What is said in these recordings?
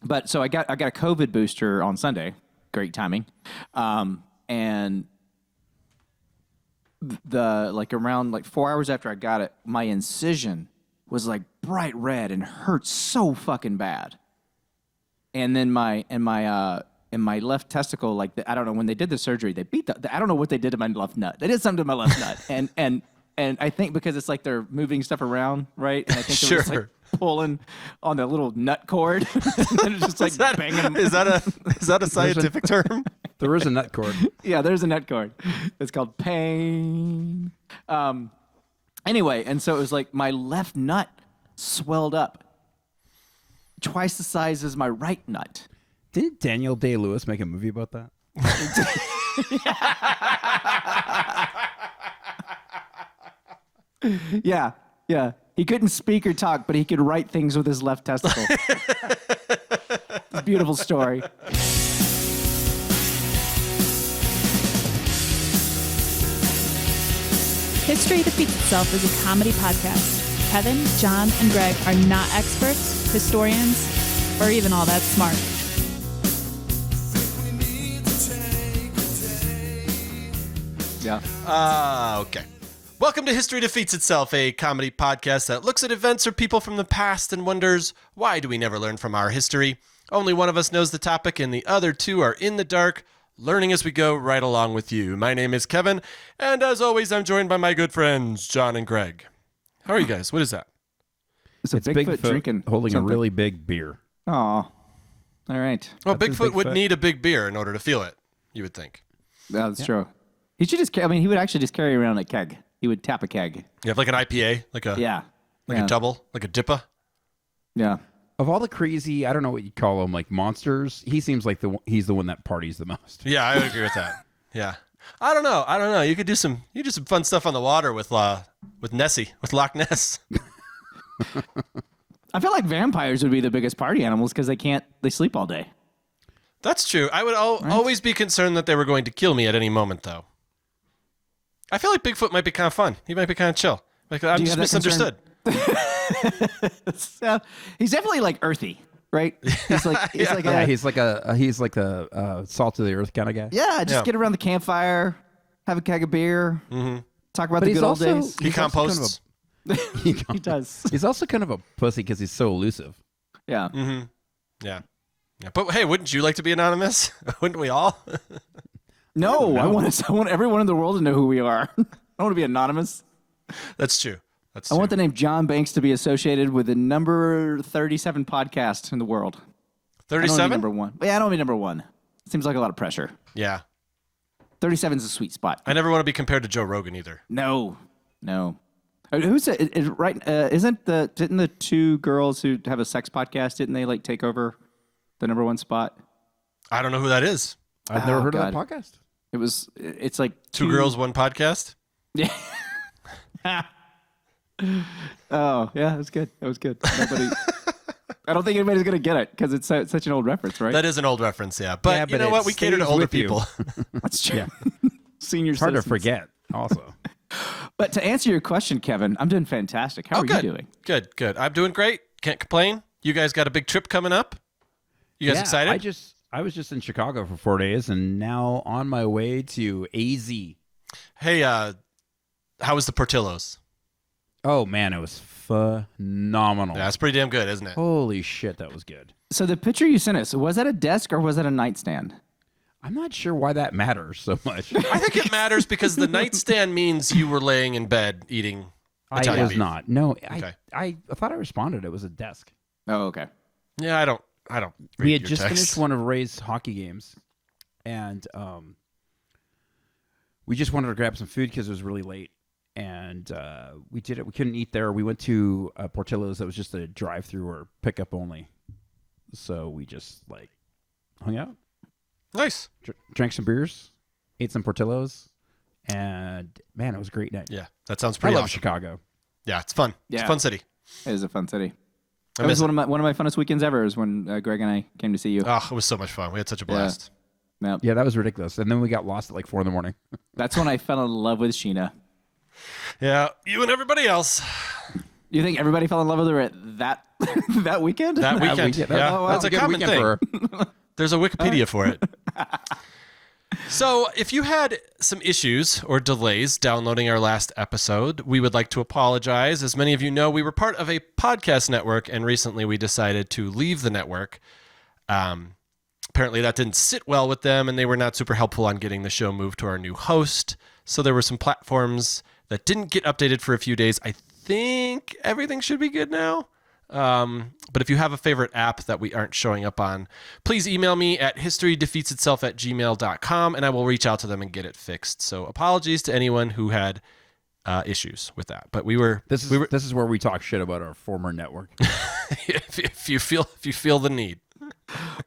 But so I got a COVID booster on Sunday. Great timing. And around 4 hours after I got it, my incision was like bright red and hurt so fucking bad. And then my left testicle, I don't know, when they did the surgery, they beat I don't know what they did to my left nut. They did something to my left nut. And I think because it's like they're moving stuff around, right? And I think they're just like pulling on the little nut cord. And it's just like banging them. Is that a scientific term? There is a nut cord. Yeah, there's a nut cord. It's called pain. Anyway, and so it was like my left nut swelled up twice the size as my right nut. Didn't Daniel Day-Lewis make a movie about that? Yeah. He couldn't speak or talk, but he could write things with his left testicle. It's a beautiful story. History Defeats Itself is a comedy podcast. Kevin, John, and Greg are not experts, historians, or even all that smart. Yeah. Okay. Welcome to History Defeats Itself, a comedy podcast that looks at events or people from the past and wonders, why do we never learn from our history? Only one of us knows the topic and the other two are in the dark, learning as we go right along with you. My name is Kevin, and as always, I'm joined by my good friends, John and Greg. How are you guys? What is that? It's Bigfoot drinking holding something. a really big beer. Oh, all right. Well, That's Bigfoot would Bigfoot. need a big beer in order to feel it, you would think. That's true. He should just. He would actually just carry around a keg. He would tap a keg. You have like an IPA, like a double, like a DIPA. Yeah. Of all the crazy, I don't know what you call them, like monsters, he seems like he's the one that parties the most. Yeah, I would agree with that. Yeah. I don't know. You could do some fun stuff on the water with Nessie, with Loch Ness. I feel like vampires would be the biggest party animals because they sleep all day. That's true. I would always be concerned that they were going to kill me at any moment, though. I feel like Bigfoot might be kind of fun. He might be kind of chill. Like, I'm just misunderstood. He's definitely like earthy, right? He's like He's like a salt of the earth kind of guy. just get around the campfire, have a keg of beer, talk about the good old days. He composts. He does. He's also kind of a pussy because he's so elusive. Yeah. Mm-hmm. Yeah. But hey, wouldn't you like to be anonymous? Wouldn't we all? No, I want everyone in the world to know who we are. I want to be anonymous. That's true. I want the name John Banks to be associated with the number 37 podcast in the world. 37? Number one. Yeah, I don't mean number one. Seems like a lot of pressure. Yeah. 37 is a sweet spot. I never want to be compared to Joe Rogan either. No. Who's it? Right? Didn't the two girls who have a sex podcast, didn't they like take over the number one spot? I don't know who that is. I've never heard of that podcast. It's like Two girls, one podcast? Yeah. Oh, yeah, that was good. I don't think anybody's going to get it because it's such an old reference, right? That is an old reference, yeah. But, Yeah, you but know it what? We cater to stays older with you. people. That's true. Senior It's hard to citizens. forget, also. But to answer your question, Kevin, I'm doing fantastic. How are you doing? Good. I'm doing great. Can't complain. You guys got a big trip coming up? You guys excited? I was just in Chicago for 4 days and now on my way to AZ. Hey, how was the Portillo's? Oh, man, it was phenomenal. Yeah, it's pretty damn good, isn't it? Holy shit, that was good. So the picture you sent us, was that a desk or was that a nightstand? I'm not sure why that matters so much. I think it matters because the nightstand means you were laying in bed eating I Italian was beef. not. No, Okay. I thought I responded. It was a desk. Oh, okay. Yeah, I don't read We had your just text. finished one of Ray's hockey games, and we just wanted to grab some food because it was really late. And we did it. We couldn't eat there. We went to Portillo's that was just a drive-through or pickup only. So we just hung out, Nice. drank some beers, ate some Portillo's, and man, it was a great night. Yeah, that sounds I pretty love awesome. Chicago. Yeah, it's fun. It's Yeah. a fun city. It is a fun city. I That was miss one it. of my funnest weekends ever is when Greg and I came to see you. Oh, it was so much fun. We had such a blast. Yep. Yeah, that was ridiculous. And then we got lost at 4 a.m. That's when I fell in love with Sheena. Yeah, you and everybody else. You think everybody fell in love with her at that that weekend? That weekend. weekend. Yeah, Oh, wow. that's a Good common weekend thing. for her. There's a Wikipedia for it. So, if you had some issues or delays downloading our last episode, we would like to apologize. As many of you know, we were part of a podcast network, and recently we decided to leave the network. Apparently, that didn't sit well with them, and they were not super helpful on getting the show moved to our new host. So, there were some platforms that didn't get updated for a few days. I think everything should be good now. But if you have a favorite app that we aren't showing up on, please email me at historydefeatsitself@gmail.com and I will reach out to them and get it fixed. So apologies to anyone who had issues with that. But This is where we talk shit about our former network. if you feel the need.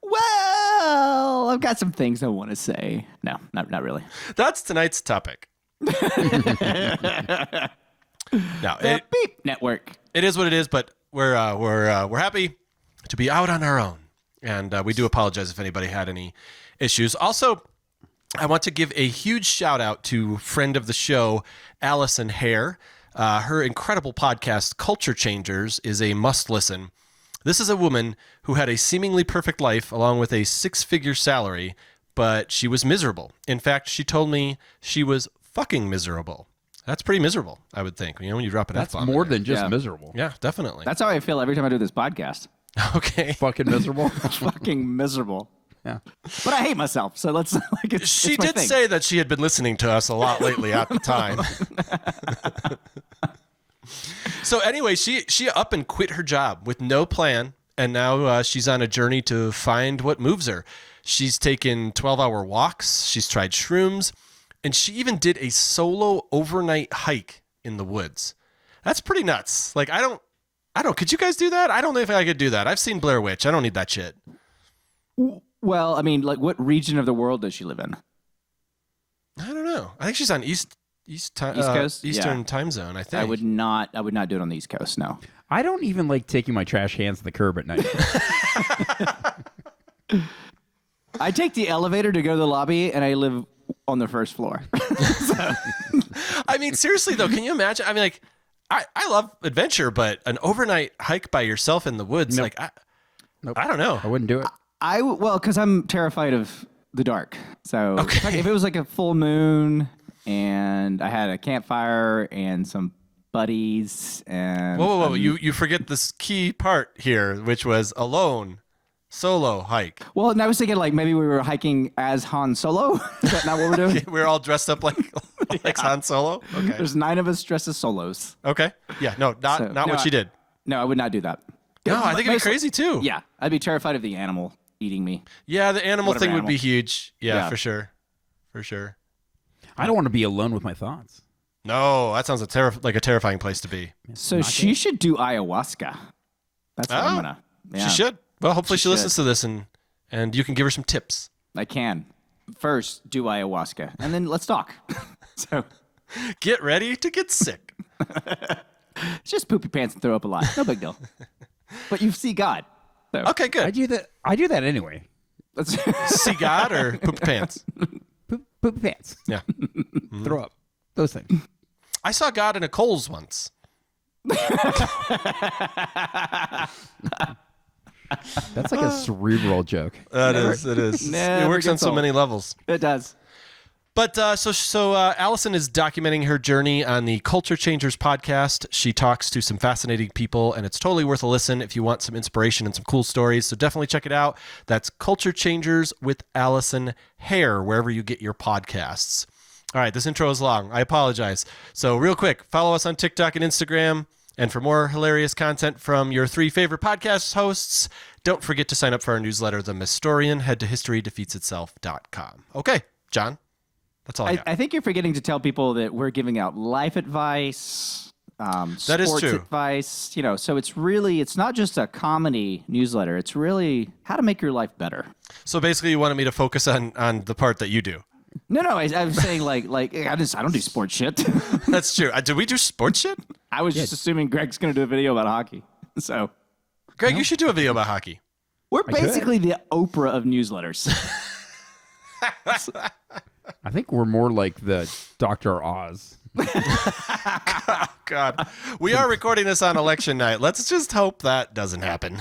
Well, I've got some things I want to say. No, not really. That's tonight's topic. Now, The Beep Network. it is what it is, but we're happy to be out on our own, and we do apologize if anybody had any issues. Also, I want to give a huge shout out to friend of the show, Allison Hare. Her incredible podcast, Culture Changers, is a must listen. This is a woman who had a seemingly perfect life along with a 6-figure salary, but she was miserable. In fact, she told me she was fucking miserable. That's pretty miserable, I would think. You know, when you drop an That's F-bomb. more in there. than just Yeah. miserable. Yeah, definitely. That's how I feel every time I do this podcast. Okay. Fucking miserable. Fucking miserable. Yeah. But I hate myself, so let's like She it's my did thing. say that she had been listening to us a lot lately at the time. So anyway, she up and quit her job with no plan, and now she's on a journey to find what moves her. She's taken 12-hour walks, she's tried shrooms, and she even did a solo overnight hike in the woods. That's pretty nuts. Like I don't could you guys do that? I don't know if I could do that. I've seen Blair Witch. I don't need that shit. Well, I mean, like, what region of the world does she live in? I don't know. I think she's on East Coast? Eastern Yeah. time zone, I think. I would not do it on the East Coast. No. I don't even like taking my trash cans to the curb at night. I take the elevator to go to the lobby, and I live on the first floor. I mean, seriously though, can you imagine? I mean, like, I love adventure, but an overnight hike by yourself in the woods, Nope. like, I don't know. I wouldn't do it. Because I'm terrified of the dark. So Okay. if it was like a full moon and I had a campfire and some buddies and Whoa! You forget this key part here, which was alone, solo hike. well, and I was thinking like maybe we were hiking as Han Solo. Is that not what we're doing? We're all dressed up like Han Solo. Okay. There's 9 of us dressed as solos. Okay. Yeah. No, not So, not no, what she did. No, I would not do that. No, I think it'd be Mostly- crazy too. Yeah, I'd be terrified of the animal eating me. Yeah, the animal Whatever thing would be animal. huge. Yeah, Yeah. for sure. For sure. I don't want to be alone with my thoughts. No, that sounds like a terrifying place to be. So she should do ayahuasca. That's what I'm Oh, gonna. Yeah, She should. Well, hopefully she She listens should. to this and you can give her some tips. I can. First, do ayahuasca, and then let's talk. So Get ready to get sick. it's just poop your pants and throw up a lot. No big deal. But you see God. So Okay, good. I do that anyway. that's See God or poop pants? Poop pants. Yeah. Throw up. Those things. I saw God in a Kohl's once. That's like a cerebral joke. It is. It Never works on gets so old. many levels. it does. But so Allison is documenting her journey on the Culture Changers podcast. She talks to some fascinating people, and it's totally worth a listen if you want some inspiration and some cool stories. So definitely check it out. That's Culture Changers with Allison Hare, wherever you get your podcasts. All right, this intro is long. I apologize. So real quick, follow us on TikTok and Instagram. And for more hilarious content from your 3 favorite podcast hosts, don't forget to sign up for our newsletter, The Mystorian. Head to historydefeatsitself.com. Okay, John. That's all I got. I think you're forgetting to tell people that we're giving out life advice, That is sports true. advice. You know, so it's not just a comedy newsletter. It's really how to make your life better. So basically, you wanted me to focus on the part that you do. No, I was saying like I don't do sports shit. That's true. Did we do sports shit? I was just assuming Greg's going to do a video about hockey. So Greg, you should do a video about hockey. we're basically the Oprah of newsletters. I think we're more like the Dr. Oz God, we are recording this on election night. Let's just hope that doesn't happen.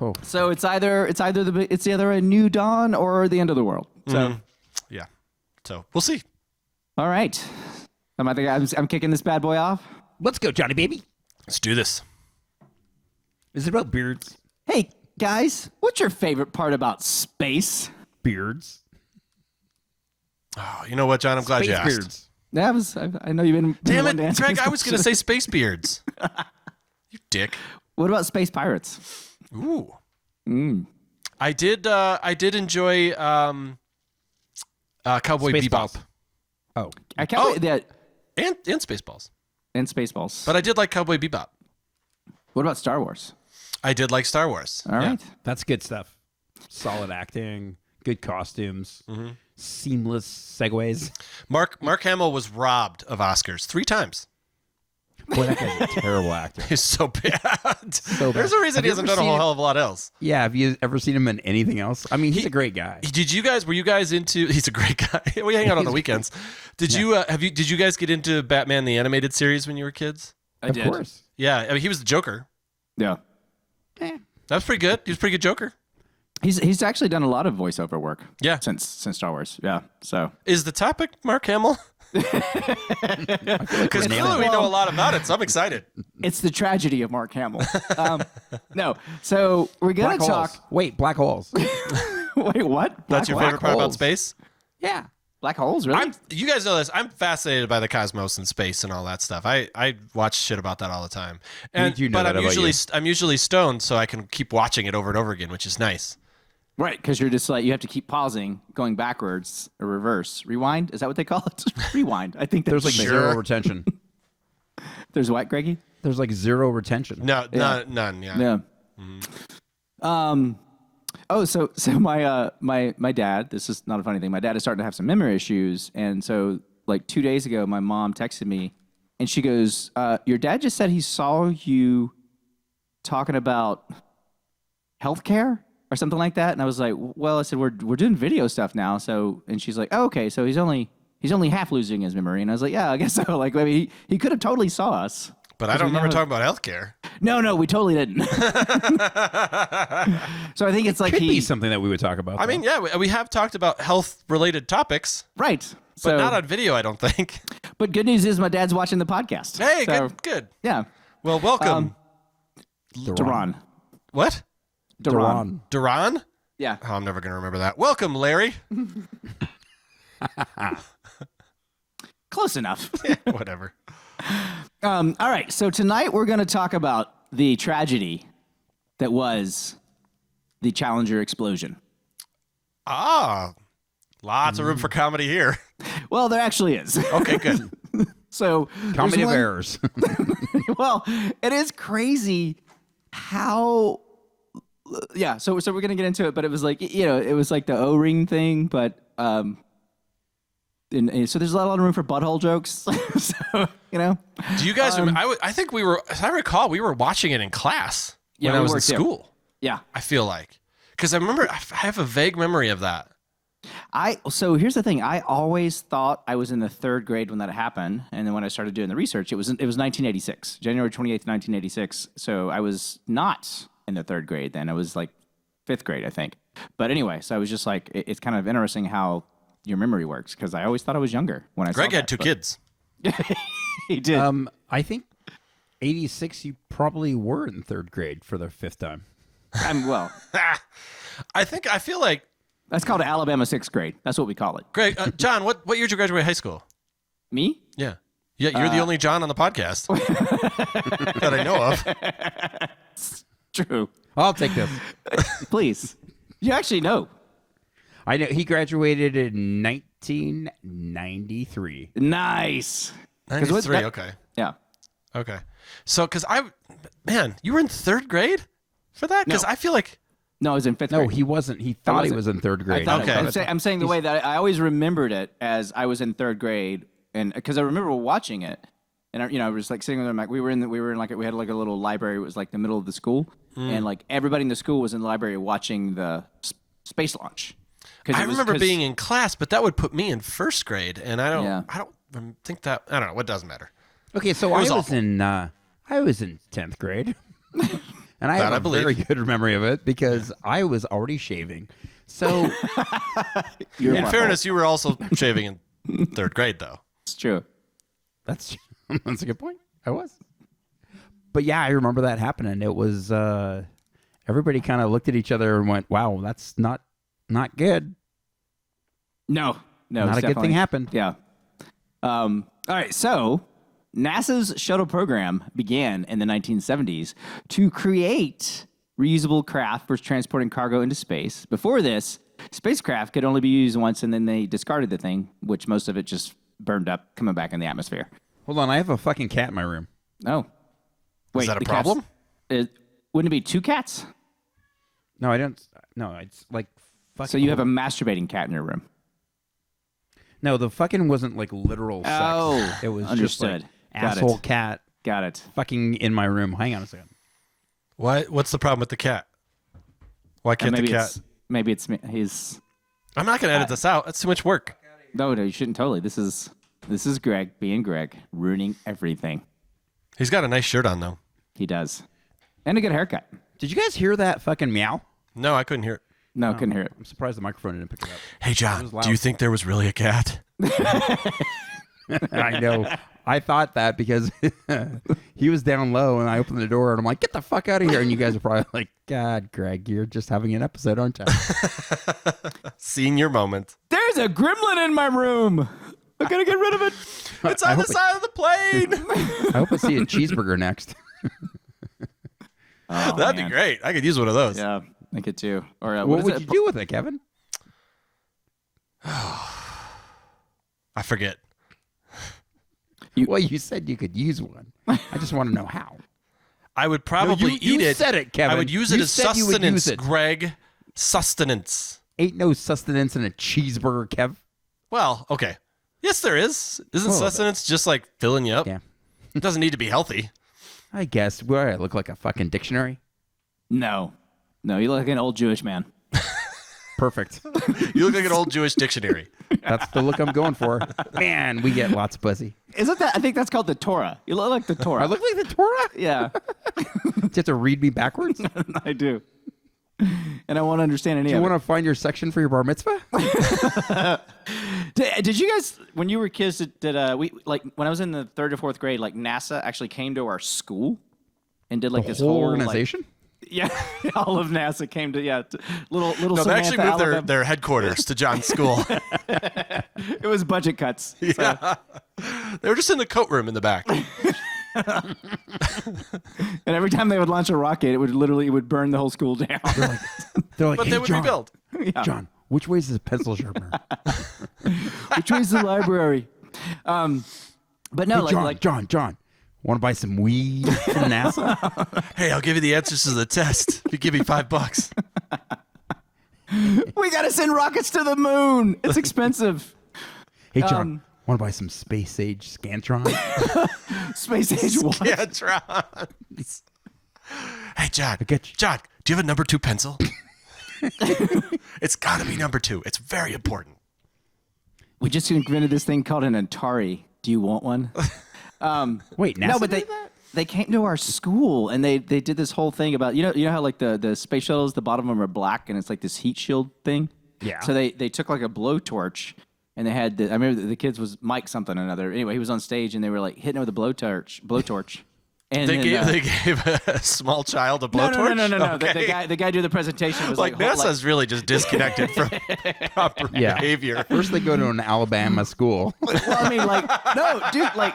Oh, So it's either a new dawn or the end of the world. So Yeah. So we'll see. all right, I'm kicking this bad boy off. let's go, Johnny baby. Let's do this. Is it about beards? Hey guys, what's your favorite part about space? Beards. Oh, you know what, John? I'm glad you Space asked. beards. I know you've been. Damn wanting to it, answer Greg! this I was going to question. say space beards. You dick. What about space pirates? Ooh. I did enjoy Cowboy Bebop Spaceballs. Oh, I can't wait that and Spaceballs, and Spaceballs. but I did like Cowboy Bebop. What about Star Wars? I did like Star Wars. All right. that's good stuff. Solid acting, good costumes, seamless segues. Mark Hamill was robbed of Oscars 3 times. Boy, that guy's a terrible actor. He's so bad. bad. There's a reason Have he you hasn't ever done a whole seen- hell of a lot else. Yeah, have you ever seen him in anything else? I mean, he's a great guy. Were you guys into? He's a great guy. We hang out on the weekends. Did you guys get into Batman the animated series when you were kids? I Of did. course. Yeah, I mean he was the Joker. Yeah. That was pretty good. He was a pretty good Joker. He's actually done a lot of voiceover work. Yeah. Since Star Wars. Yeah. So Is the topic Mark Hamill? Because clearly we know a lot about it, so I'm excited. it's the tragedy of Mark Hamill. No. So we're gonna Black talk. holes. Wait, black holes. Wait, what? That's your Black favorite part about holes. space? Yeah. Black holes, really? You guys know this. I'm fascinated by the cosmos and space and all that stuff. I watch shit about that all the time. And do know but that I'm about usually you. I'm usually stoned, so I can keep watching it over and over again, which is nice. Right, because you're just like you have to keep pausing, going backwards or reverse, rewind. Is that what they call it? Rewind. I think There's like that's zero retention. there's what, Greggy? There's like zero retention. No, none. Yeah. Yeah. Oh, so my dad. This is not a funny thing. My dad is starting to have some memory issues, and so like 2 days ago, my mom texted me, and she goes, "Your dad just said he saw you talking about healthcare or something like that." And I was like, "Well," I said, "We're doing video stuff now." So, and she's like, "Oh, okay. So he's only half losing his memory." And I was like, "Yeah, I guess so." Like, maybe he could have totally saw us. But I don't remember talking about healthcare. No, we totally didn't. So I think it's like Could be something that we would talk about. I mean, yeah, we have talked about health-related topics, right. but So, not on video, I don't think. but good news is my dad's watching the podcast. Hey, So, good. Yeah. Well, welcome. Duran. What? Duran. Duran? Yeah. Oh, I'm never going to remember that. Welcome, Larry. Close enough. Whatever. All right. So tonight we're going to talk about the tragedy that was the Challenger explosion. Ah, lots of room for comedy here. Well, there actually is. Okay, good. So Comedy there's of errors. well, it is crazy how. Yeah. So we're going to get into it, but it was like, it was like the O-ring thing, but and so there's a lot of room for butthole jokes. So, Do you guys remember? I think we were, as I recall, we were watching it in class Yeah, when I we was in were too. school. Yeah. I feel like. Because I remember, I have a vague memory of that. So here's the thing. I always thought I was in the 3rd grade when that happened, and then when I started doing the research, it was 1986, January 28th, 1986. So I was not in the 3rd grade then. I was like 5th grade, I think. But anyway, so I was just like, it's kind of interesting how your memory works, because I always thought I was younger when I Greg saw had that, 2 but kids. He did. I think 86, you probably were in 3rd grade for the 5th time. Well, I feel like, that's called Alabama 6th grade. That's what we call it. Greg, John, what year did you graduate high school? Me? Yeah. Yeah, you're the only John on the podcast that I know of. True. I'll take this. Please. You actually know. I know he graduated in 1993. Nice. 'Cause what- 93, okay. Yeah. Okay. So, because you were in 3rd grade for that? Because No. I feel like, No, I was in 5th No, grade. he wasn't. He thought he wasn't. was in 3rd grade. I thought Okay. it was. I'm saying the way that I always remembered it as I was in 3rd grade, and because I remember watching it, and I was like sitting there, like we had like a little library. It was like the middle of the school, and like everybody in the school was in the library watching the space launch. I remember being in class, but that would put me in 1st grade, and I don't. Yeah. think that I don't know. It doesn't matter. Okay, so was I awful. was in 10th grade. And I That have I a believe. very good memory of it because I was already shaving. So You're In my fairness, you were also shaving in 3rd grade, though. It's true. that's a good point. I was. But yeah, I remember that happening. It was everybody kind of looked at each other and went, "Wow, that's not good." No, Not it's a good thing definitely- happened. Yeah. All right. So NASA's shuttle program began in the 1970s to create reusable craft for transporting cargo into space. Before this, spacecraft could only be used once, and then they discarded the thing, which most of it just burned up, coming back in the atmosphere. Hold on, I have a fucking cat in my room. Oh. Wait, that a the cats- problem? Wouldn't it be 2 cats? No, I don't. No, it's like fucking. So you have a masturbating cat in your room. No, the fucking wasn't like literal sex. Oh, it was understood. just like Got it. asshole cat Got it. fucking in my room. Hang on a second. What's the problem with the cat? Why can't the cat? Maybe it's he's. I'm not going to edit this out. That's too much work. No, you shouldn't totally. This is Greg being Greg, ruining everything. He's got a nice shirt on, though. He does, and a good haircut. Did you guys hear that fucking meow? No, I couldn't hear it. No, couldn't hear it. I'm surprised the microphone didn't pick it up. Hey, John, was loud. do you think there was really a cat? I know. I thought that because he was down low and I opened the door and I'm like, get the fuck out of here. And you guys are probably like, God, Greg, you're just having an episode, aren't you? Senior moment. There's a gremlin in my room. I gotta get rid of it. It's on the side of the plane. I hope I see a cheeseburger next. That'd be great. I could use one of those. Yeah, I could too. Or What is would it? you do with it, Kevin? I forget. Well, you said you could use one. I just want to know how. I would probably you eat it. said it, Kevin. I would use it You as said you would sustenance, use it. Greg. Sustenance. Ain't no sustenance in a cheeseburger, Kev. Well, okay. Yes, there is. Isn't Well, sustenance just like filling you up? Yeah. It doesn't need to be healthy. I guess. Where I look like a fucking dictionary. No, you look like an old Jewish man. Perfect. You look like an old Jewish dictionary. That's the look I'm going for. Man, we get lots of pussy. Isn't that? I think that's called the Torah. You look like the Torah. I look like the Torah? Yeah, Do you have to read me backwards? Do I do. And I won't understand any you of want to find your section for your bar mitzvah? it. Did you guys, when you were kids, did we like when I was in the 3rd or 4th grade, like NASA actually came to our school and did like The this whole whole organization? Like, yeah, all of NASA came to little. No, they actually Samantha, moved Alabama. their headquarters to John's school. It was budget cuts. So. Yeah. They were just in the coat room in the back. And every time they would launch a rocket, it would burn the whole school down. They're like, But hey, they would John, rebuild. John, which way is this pencil sharpener? Which way's the library? But no, Hey, John, want to buy some weed from NASA? Hey, I'll give you the answers to the test if you give me $5. we gotta send rockets to the moon. It's expensive. Hey, John, want to buy some space age Scantron? Space age what? Scantrons. Hey, John. get you. John, do you have a number 2 pencil? It's got to be number 2. It's very important. We just invented this thing called an Atari. Do you want one? Wait, NASA No, but did that? they came to our school and they did this whole thing about you know how like the space shuttles, the bottom of them are black and it's like this heat shield thing. Yeah. So they took like a blowtorch and they had I remember the kids was Mike something or another. Anyway, he was on stage and they were like hitting it with a blowtorch. And They then, gave a small child a no, blowtorch? no. Okay. The guy doing the presentation was Like, like NASA's really just disconnected from proper Yeah. behavior. First, they go to an Alabama school. well, I mean, like, no, dude, like,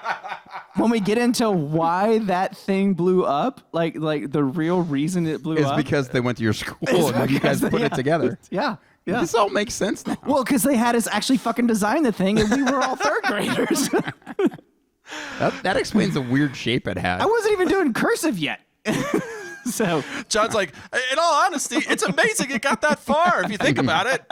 when we get into why that thing blew up, like the real reason it blew Is up because they went to your school is and then you guys because put it together. Yeah. This all makes sense now. Well, because they had us actually fucking design the thing, and we were all 3rd graders. That explains the weird shape it had. I wasn't even doing cursive yet. So John's like, in all honesty, it's amazing it got that far if you think about it.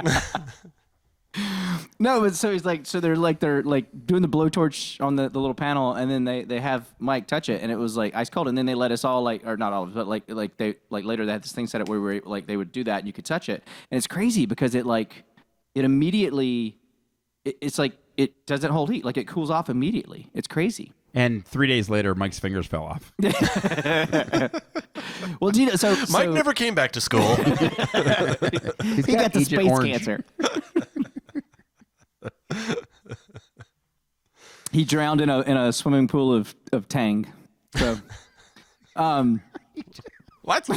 no, but so he's like, they're doing the blowtorch on the little panel, and then they have Mike touch it, and it was like ice cold, and then they let us all or not all, but later they had this thing set up where we were, they would do that, and you could touch it, and it's crazy because it immediately, it's like it doesn't hold heat. Like it cools off immediately. It's crazy. And 3 days later, Mike's fingers fell off. Well, do you know, Mike never came back to school. He's he got the Agent space Orange. cancer. He drowned in a swimming pool of Tang. So, What?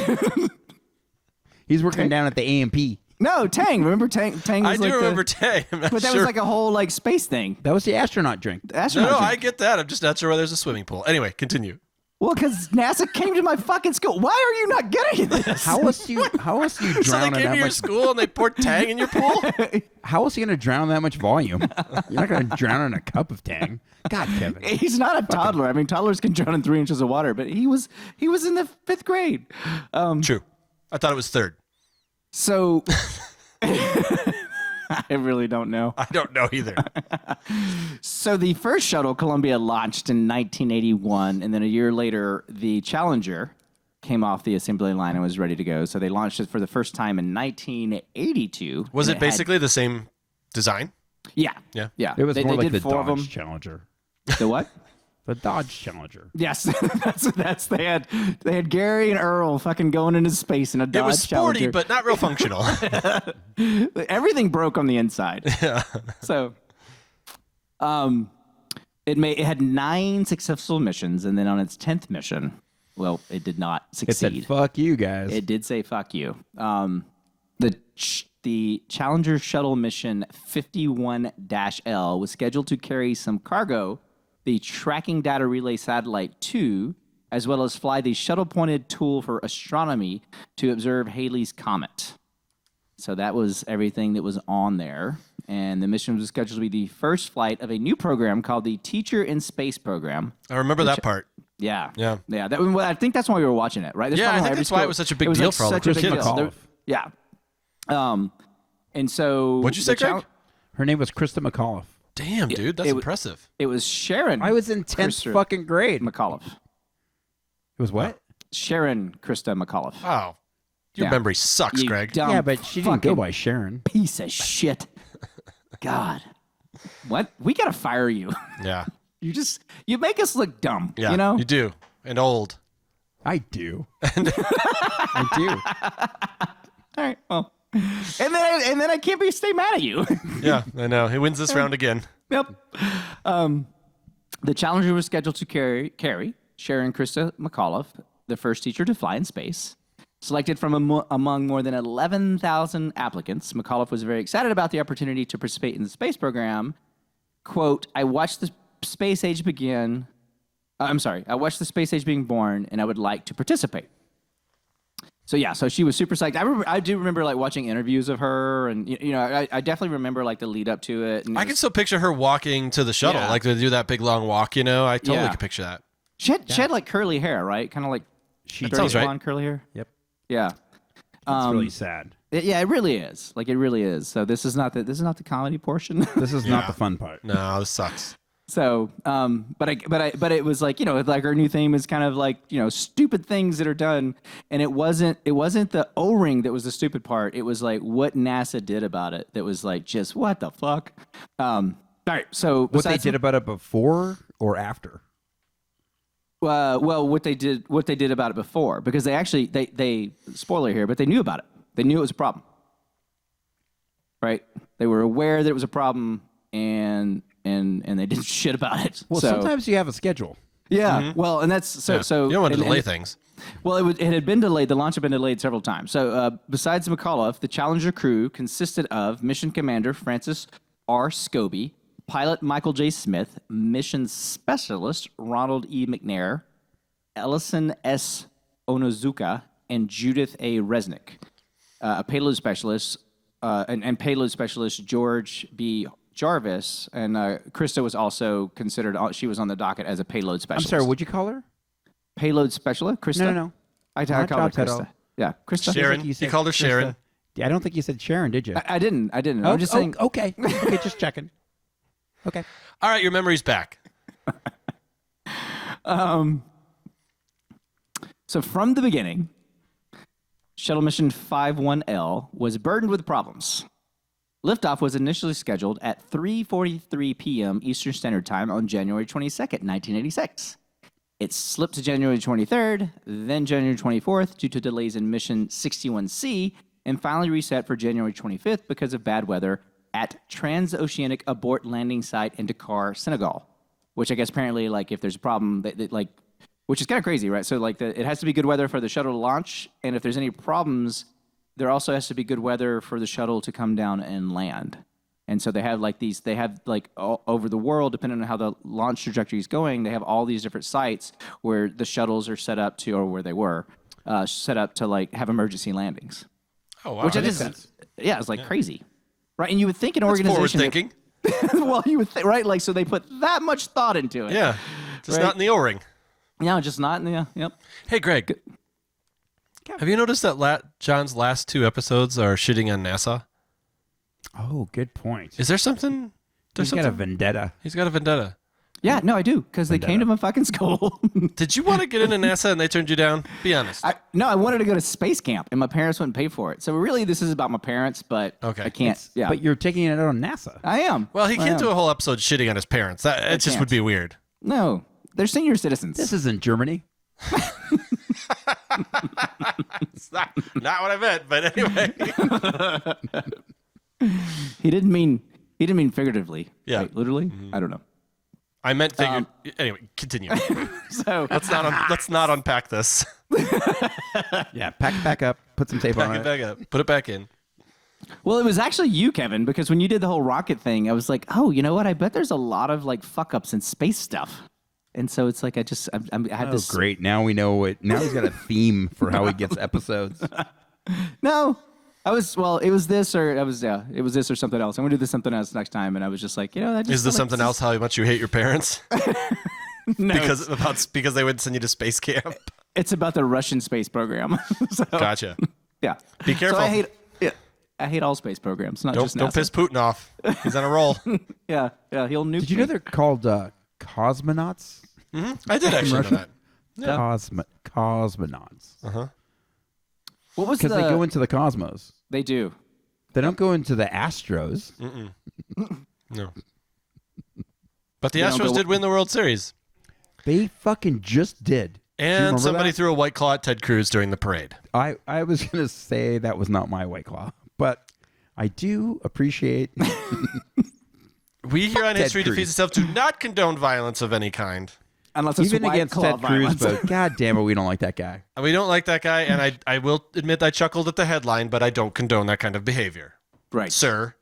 He's working down at the AMP. no, Tang. Remember Tang? Tang was I do like remember Tang. I'm not but that sure. was like a whole like space thing. That was the astronaut drink. No, Astronaut I drink. get that. I'm just not sure why there's a swimming pool. Anyway, continue. Well, because NASA came to my fucking school. Why are you not getting this? How else do you So they drown in came to that your much? school and they poured Tang in your pool? How else are you going to drown that much volume? You're not going to drown in a cup of Tang. God, Kevin. He's not a toddler. I mean, toddlers can drown in 3 inches of water, but he was in the 5th grade. True. I thought it was third. So I really don't know. I don't know either. So the first shuttle, Columbia, launched in 1981, and then a year later, the Challenger came off the assembly line and was ready to go. So they launched it for the first time in 1982. Was and it basically the same design? Yeah. Yeah. Yeah. It was they more like did the 4 of them. Dodge Challenger. The what? The Dodge Challenger. Yes, that's they had Gary and Earl fucking going into space in a Dodge It was sporty, Challenger. but not real functional. Everything broke on the inside. Yeah. So, it had 9 successful missions, and then on its 10th mission, well, it did not It said, succeed. fuck you guys. It did say "fuck you." The Challenger shuttle mission 51-L was scheduled to carry some cargo, the Tracking Data Relay Satellite 2, as well as fly the shuttle-pointed tool for astronomy to observe Halley's Comet. So that was everything that was on there. And the mission was scheduled to be the first flight of a new program called the Teacher in Space program. I remember that part. Yeah. Yeah. Yeah. Well, I think that's why we were watching it, right? That's Yeah, probably I how think every that's why it was such a big was, deal like, for all the such a big kids. deal. McAuliffe. Yeah. And so. What'd you say, Greg? Her name was Krista McAuliffe. Damn, dude, that's it- impressive. It was Sharon. I was in 10th Krista fucking grade. McAuliffe. It was what? Sharon Krista McAuliffe. Wow. Your Yeah. memory sucks, You Greg. dumb Yeah, but she didn't go fucking by Sharon. piece of shit. God. What? We gotta fire you. Yeah. You make us look dumb. Yeah. You know? You do. And old. I do. I do. All right. Well. And then I can't stay mad at you. Yeah, I know. He wins this round again. Yep. The Challenger was scheduled to carry Sharon Krista McAuliffe, the first teacher to fly in space. Selected from among more than 11,000 applicants, McAuliffe was very excited about the opportunity to participate in the space program. Quote, I watched the space age begin. I watched the space age being born, and I would like to participate. So yeah, so she was super psyched. I do remember like watching interviews of her, and I definitely remember like the lead up to it. And I can still picture her walking to the shuttle, Yeah. like to do that big long walk, I totally Yeah. can picture that. She had like curly hair, right? Kind of like That sounds right. blonde curly hair. Yep. Yeah. It's really sad. It really is. Like it really is. So this is not the comedy portion. This is not the fun part. No, this sucks. So, but it was like, like our new theme is kind of like, stupid things that are done. And it wasn't the O-ring that was the stupid part. It was like what NASA did about it. That was like, just what the fuck? All right. So What they did about it before or after? well, what they did about it before, because they actually, they spoiler here, but they knew about it. They knew it was a problem. Right. They were aware that it was a problem and they did shit about it. Well, So- sometimes you have a schedule. yeah. Well, and that's so. Yeah. So you don't want to and- delay and- things. Well, it had been delayed. The launch had been delayed several times. So, besides McAuliffe, the Challenger crew consisted of Mission Commander Francis R. Scobie, Pilot Michael J. Smith, Mission Specialist Ronald E. McNair, Ellison S. Onozuka, and Judith A. Resnick. A payload specialist and payload specialist George B. Jarvis, and Krista was also considered. She was on the docket as a payload I'm specialist. sorry, what'd you call her? Payload specialist, Krista. No. I Not call her job title. Krista. Yeah, Krista. Sharon. You called her Sharon. Yeah, I don't think you said Sharon, did you? I didn't. I'm just saying. Okay. Okay, just checking. Okay. All right, your memory's back. So from the beginning, Shuttle Mission 51L was burdened with problems. Liftoff was initially scheduled at 3:43 p.m. Eastern Standard Time on January 22nd, 1986. It slipped to January 23rd, then January 24th due to delays in Mission 61C, and finally reset for January 25th because of bad weather at Transoceanic Abort Landing Site in Dakar, Senegal. Which I guess apparently, like, if there's a problem, which is kind of crazy, right? So, like, it has to be good weather for the shuttle to launch, and if there's any problems, there also has to be good weather for the shuttle to come down and land. And so they have all over the world, depending on how the launch trajectory is going, they have all these different sites where the shuttles are set up to, or where they were set up to, like, have emergency landings. Oh, wow. Which That I makes just, sense. yeah, it's like crazy, right? And you would think an That's organization, forward-thinking. well, you would think, right? Like, so they put that much thought into it. Yeah. Just Right. not in the O-ring. No, just not in the, yep. Hey, Greg. Have you noticed that John's last 2 episodes are shitting on NASA? Oh, good point. Is there something? There's He's got a something. vendetta. He's got a vendetta. Yeah, no, I do, because they came to my fucking school. Did you want to get into NASA and they turned you down? Be honest. I wanted to go to space camp, and my parents wouldn't pay for it. So really, this is about my parents, but Okay. I can't. Yeah, But you're taking it out on NASA. I am. Well, he I can't am. do a whole episode shitting on his parents. That it just can't. would be weird. No, they're senior citizens. This isn't Germany. It's not what I meant, but anyway. He didn't mean figuratively. Yeah. Right, literally. I don't know. I meant figured. Anyway, continue. So Let's not unpack this. Yeah, pack it back up, put some tape Pack on it it. back up. Put it back in. well, it was actually you, Kevin, because when you did the whole rocket thing, I was like, oh, you know what? I bet there's a lot of like fuck ups in space stuff. And so it's like I had Oh, this. great. Now we know it. Now he's got a theme for how he gets episodes. No, it was this or it was this or something else. I'm gonna do this something else next time. And I was just like, that just Is this something else? How much you hate your parents? No, because they wouldn't send you to space camp. it's about the Russian space program. So, Gotcha. yeah. Be careful. So I hate all space programs, not just Don't NASA. piss Putin off. He's on a roll. Yeah, he'll nuke. Did you know me. they're called cosmonauts? I did actually know that. Cosmonauts. What was Because they go into the cosmos. They do. They don't go into the Astros. No. But the They don't Astros go- did win the World Series. They fucking just did. Do you And remember somebody that? threw a White Claw at Ted Cruz during the parade. I was going to say that was not my White Claw, but I do appreciate. We here on Ted History Cruz. Defeats Itself do not condone violence of any kind. Unless it's Even White against Claw Ted violence. Cruz, but god damn it, we don't like that guy. We don't like that guy, and I will admit I chuckled at the headline, but I don't condone that kind of behavior. right. Sir,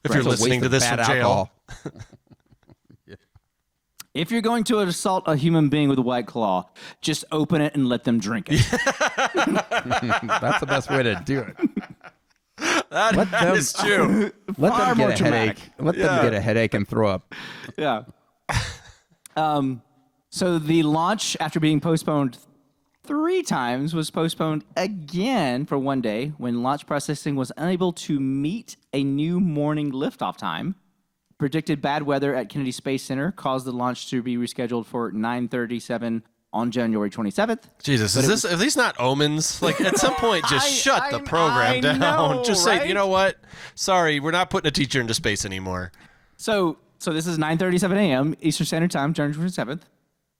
if It's you're a waste listening to of this bad from jail, alcohol. If you're going to assault a human being with a White Claw, just open it and let them drink it. That's the best way to do it. that them- is true. Let Far them more get a headache. dramatic. Let them get a headache and throw up. Yeah. So the launch, after being postponed 3 times, was postponed again for 1 day when launch processing was unable to meet a new morning liftoff time. Predicted bad weather at Kennedy Space Center caused the launch to be rescheduled for 9:37 on January 27th. Jesus, are these not omens? Like, at some point, just shut the program down. know, Just say, right? you know what? Sorry, we're not putting a teacher into space anymore. So this is 9:37 a.m. Eastern Standard Time, January 27th.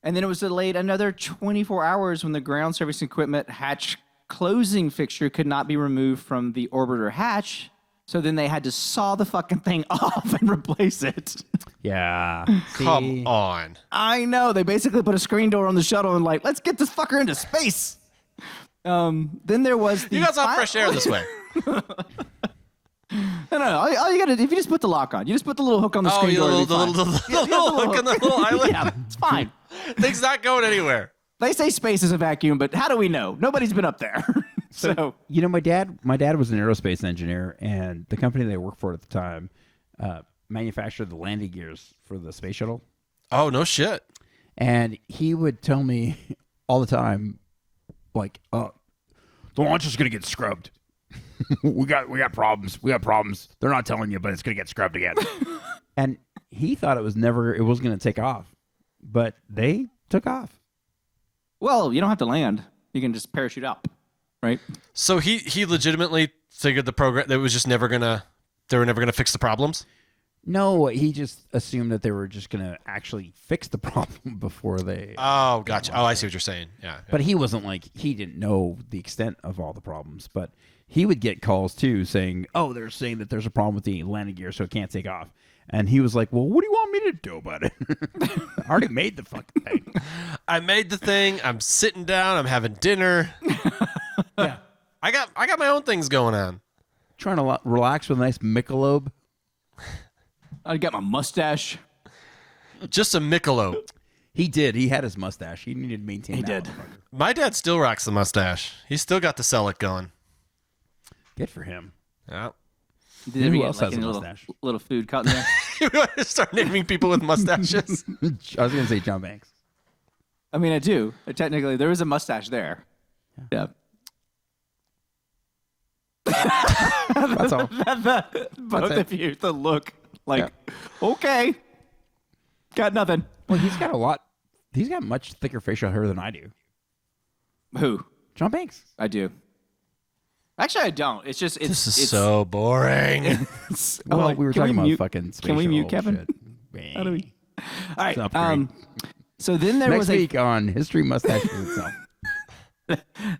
And then it was delayed another 24 hours when the ground service equipment hatch closing fixture could not be removed from the orbiter hatch. So then they had to saw the fucking thing off and replace it. Yeah. Come on. I know. They basically put a screen door on the shuttle and like, let's get this fucker into space. Then there was the You got some fresh air this way. No. All you gotta, if you just put the lock on, you just put the little hook on the Oh, screen you door. little, it'll be the fine. little hook on the little island. Yeah, it's fine. Thing's not going anywhere. They say space is a vacuum, but how do we know? Nobody's been up there. So You know, my dad was an aerospace engineer, and the company they worked for at the time manufactured the landing gears for the space shuttle. Oh, no shit. And he would tell me all the time, like, the launch is going to get scrubbed. we got problems. We got problems. They're not telling you, but it's going to get scrubbed again. And he thought it was going to take off, but they took off. well, you don't have to land. You can just parachute up, right? So he legitimately figured the program that was just never gonna They were never going to fix the problems? No, he just assumed that they were just going to actually fix the problem before they. Oh, gotcha. Oh, I see what you're saying. Yeah. But he wasn't like, he didn't know the extent of all the problems. But he would get calls too saying, oh, they're saying that there's a problem with the landing gear, so it can't take off. And he was like, well, what do you want me to do about it? I already made the fucking thing. I made the thing. I'm sitting down. I'm having dinner. Yeah. I got my own things going on. Trying to relax with a nice Michelob. I got my mustache. Just a Michelob. He did. He had his mustache. He needed to maintain that. did. motherfucker. My dad still rocks the mustache. He's still got the sell it going. Good for him. Yeah. Did Who ever get, else like, has a any mustache? little food caught in there? You want to start naming people with mustaches? I was going to say John Banks. I mean, I do. Technically, there is a mustache there. Yeah. That's all. Both it. of you, the look like, okay, got nothing. Well, he's got much thicker facial hair than I do. Who? John Banks. I do. Actually, I don't. It's just This is so boring. Well, we were can talking about mute- fucking spatial Can we mute Kevin? shit. How do we? All right. Upgrade. So then there Next was week on History Mustaches itself.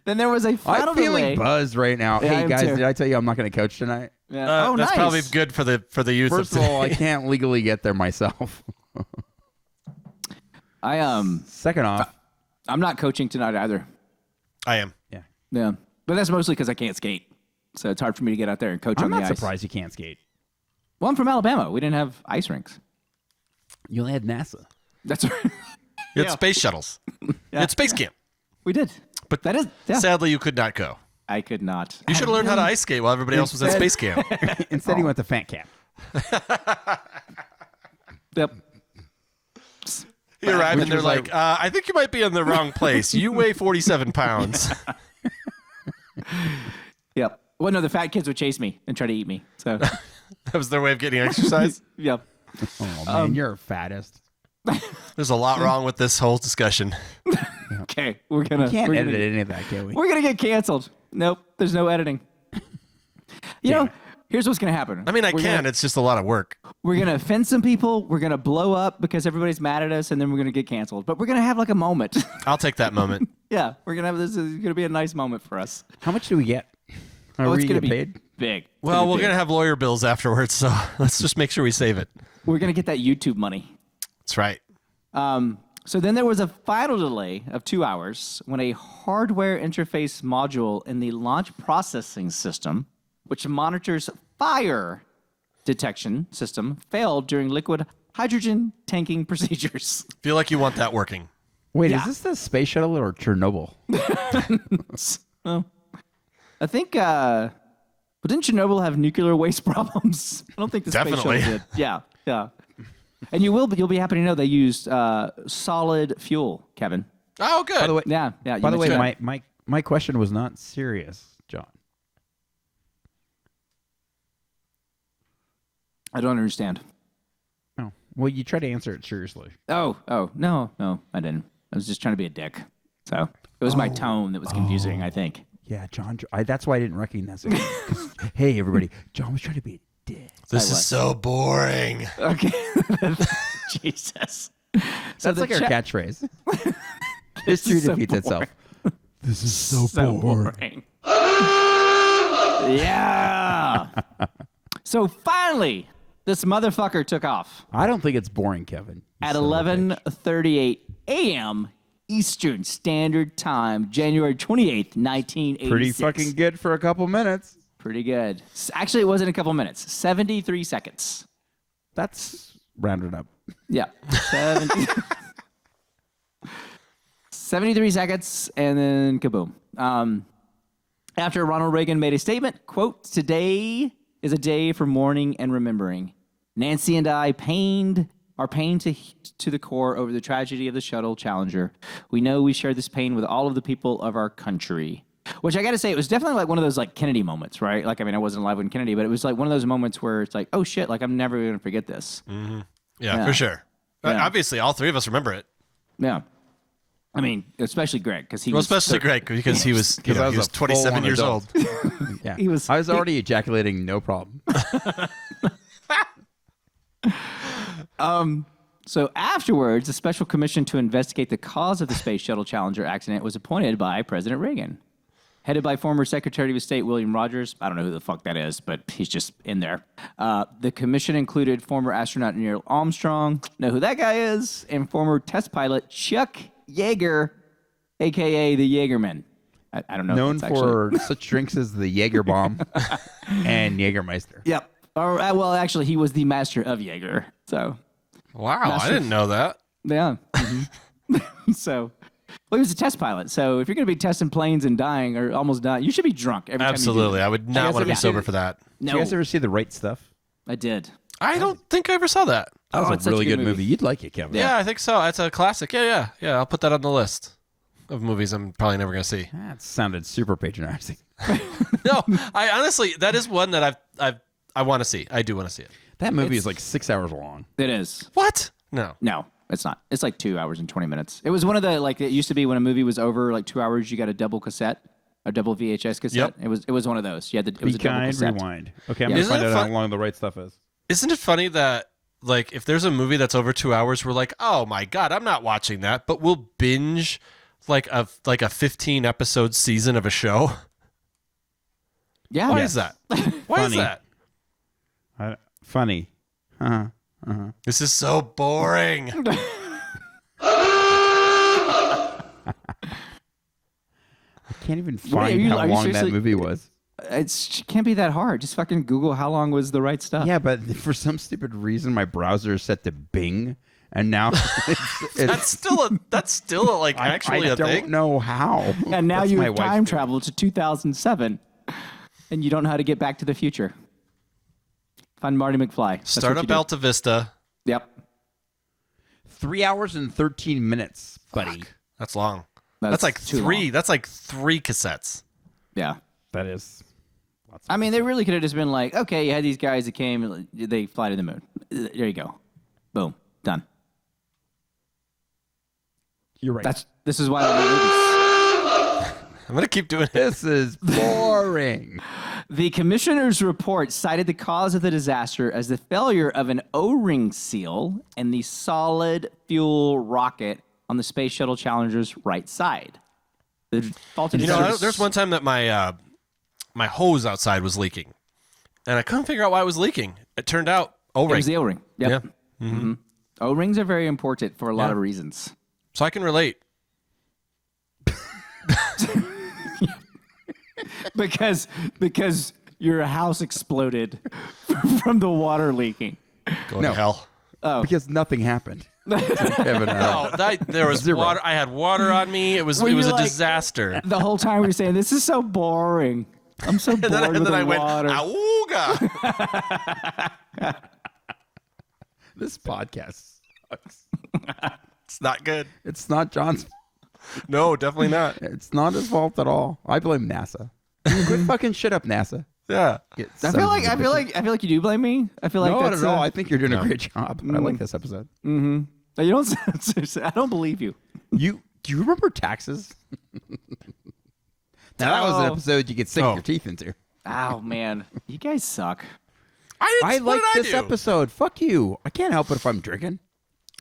then there was a final I'm feeling delay. buzzed right now. Yeah, I Hey am guys, too. did I tell you I'm not going to coach tonight? Yeah. Oh, That's nice. probably good for the youth. First of all, I can't legally get there myself. Second off, I'm not coaching tonight either. I am. yeah, Yeah, but that's mostly because I can't skate, so it's hard for me to get out there and coach I'm on the not ice. surprised you can't skate. Well, I'm from Alabama. We didn't have ice rinks. You only had NASA. That's right. You had space shuttles. You had space camp. We did. But That is. Yeah. sadly, you could not go. I could not. You should have learned how to ice skate while everybody else was at space camp. Instead, he went to Fat Cap. Yep. You arrived and they're was like, I think you might be in the wrong place. You weigh 47 pounds. Yep. Well, no, the fat kids would chase me and try to eat me. So, That was their way of getting exercise. yep. Oh man, you're fattest. There's a lot wrong with this whole discussion. Okay, we're gonna Can't we're edit gonna, any of that, can we? We're gonna get canceled. Nope. There's no editing. You know, here's what's gonna happen. I mean, I We're can. gonna- It's just a lot of work. We're gonna offend some people. We're gonna blow up because everybody's mad at us, and then we're gonna get canceled. But we're gonna have like a moment. I'll take that moment. Yeah, we're gonna have this. Is gonna be a nice moment for us. How much do we get? Are it's we gonna get be paid? big. It's Well, be we're big. going to have lawyer bills afterwards, so let's just make sure we save it. We're gonna get that YouTube money. That's right. So then there was a final delay of 2 hours when a hardware interface module in the launch processing system, which monitors fire detection system, failed during liquid hydrogen tanking procedures. Feel like you want that working. Wait, Yeah. is this the space shuttle or Chernobyl? I think, but didn't Chernobyl have nuclear waste problems? I don't think the Definitely. space shuttle did. Yeah, yeah. And you'll be happy to know they used solid fuel, Kevin. Oh, good. By the way, Yeah, yeah. by the way, mentioned my question was not serious, John. I don't understand. No. Well, you try to answer it seriously. Oh, no, I didn't. I was just trying to be a dick. So it was my tone that was confusing, I think. Yeah, John. That's why I didn't recognize it. 'Cause, hey, everybody, John was trying to be a dick. This I is was. so boring. Okay. Jesus. So That's like our catchphrase. History so defeats itself. This is so, boring. Yeah. So finally, this motherfucker took off I don't think it's boring, Kevin. You at son of a bitch. 11:38 a.m. Eastern Standard Time, January 28th, 1986. Pretty fucking good for a couple minutes. Pretty good. Actually, it wasn't a couple minutes. 73 seconds. That's rounded up. Yeah. 73 seconds, and then kaboom. After Ronald Reagan made a statement, quote, "Today is a day for mourning and remembering. Nancy and I are pained to the core over the tragedy of the shuttle Challenger. We know we share this pain with all of the people of our country." Which I got to say, it was definitely like one of those like Kennedy moments, right? Like, I mean, I wasn't alive when Kennedy, but it was like one of those moments where it's like, oh shit, like I'm never going to forget this. Yeah, for sure. Yeah. Obviously, all three of us remember it. Yeah. I mean, especially Greg, because he Well, was especially Greg, because he was, you 'Cause know, I he was was a 27 full-on years adult. old. Yeah. He was- I was already ejaculating, no problem. So afterwards, a special commission to investigate the cause of the Space Shuttle Challenger accident was appointed by President Reagan. Headed by former Secretary of State William Rogers. I don't know who the fuck that is, but he's just in there. The commission included former astronaut Neil Armstrong, know who that guy is, and former test pilot Chuck Yeager, a.k.a. the Jaegerman. I don't know. Known if that's actually... for such drinks as the Jaeger bomb and Jägermeister. Yep. Or, well, actually, he was the master of Jaeger. So, Wow, I didn't know that. yeah. So... Well, he was a test pilot, so if you're going to be testing planes and dying or almost dying, you should be drunk every time Absolutely. you I do would that. not want to be yeah. sober for that. No, Did you guys ever see The Right Stuff? I did. I don't think I ever saw that. That was it's a such really good movie. You'd like it, Kevin. Yeah, I think so. It's a classic. Yeah. I'll put that on the list of movies I'm probably never going to see. That sounded super patronizing. No, I honestly, that is one that I want to see. I do want to see it. That movie is like 6 hours long. It is. What? No. No, it's not. It's like 2 hours and 20 minutes. It was one of the, like, it used to be when a movie was over like 2 hours, you got a double cassette, a double VHS cassette. Yep. It was one of those. You had it was Be a double kind, cassette. rewind. Okay, I'm Yeah. going to Isn't find it out fun- how long The Right Stuff is. Isn't it funny that, like, if there's a movie that's over 2 hours, we're like, oh my God, I'm not watching that, but we'll binge like a 15 episode season of a show? Yeah. Why is that? Why is Funny. that? Funny. This is so boring. I can't even Wait, find how are you long that seriously- movie was. It can't be that hard. Just fucking Google how long was the right stuff. Yeah, but for some stupid reason, my browser is set to Bing, and now That's still like actually I a don't thing. know how. And now That's you my have wife's time doing. traveled to 2007, and you don't know how to get back to the future. Find Marty McFly. That's Start what you up do. Alta Vista. Yep. 3 hours and 13 minutes, buddy. That's long. That's like too three. long. That's like three cassettes. Yeah. That is. I mean, they really could have just been like, okay, you had these guys that came, they fly to the moon. There you go. Boom. Done. You're right. This is why I love movies. I'm gonna keep doing it. This is boring. The commissioner's report cited the cause of the disaster as the failure of an O-ring seal and the solid fuel rocket on the Space Shuttle Challenger's right side. The faulty You know, disaster- there's one time that my hose outside was leaking, and I couldn't figure out why it was leaking. It turned out It O-ring. was the O-ring. Yep. Yeah. Mm-hmm. O-rings are very important for a lot Yeah. of reasons. So I can relate. because your house exploded from the water leaking. Go to hell. Because nothing happened. Kevin, No, there was Zero. water. I had water on me. It was Were a you like- disaster. The whole time we were saying, this is so boring. I'm so bored And with then the I went, water. "Auga!" This podcast sucks. It's not good. It's not John's. No, definitely not. It's not his fault at all. I blame NASA. Quit fucking shit up, NASA. Yeah. I feel like you do blame me. I feel like No, not that's at all. I think you're doing a great job. I like this episode. you don't. I don't believe you. Do you remember taxes? Now that was an Oh. episode you could sink Oh. your teeth into. Oh man, you guys suck. I what like did this do? episode. Fuck you. I can't help it if I'm drinking.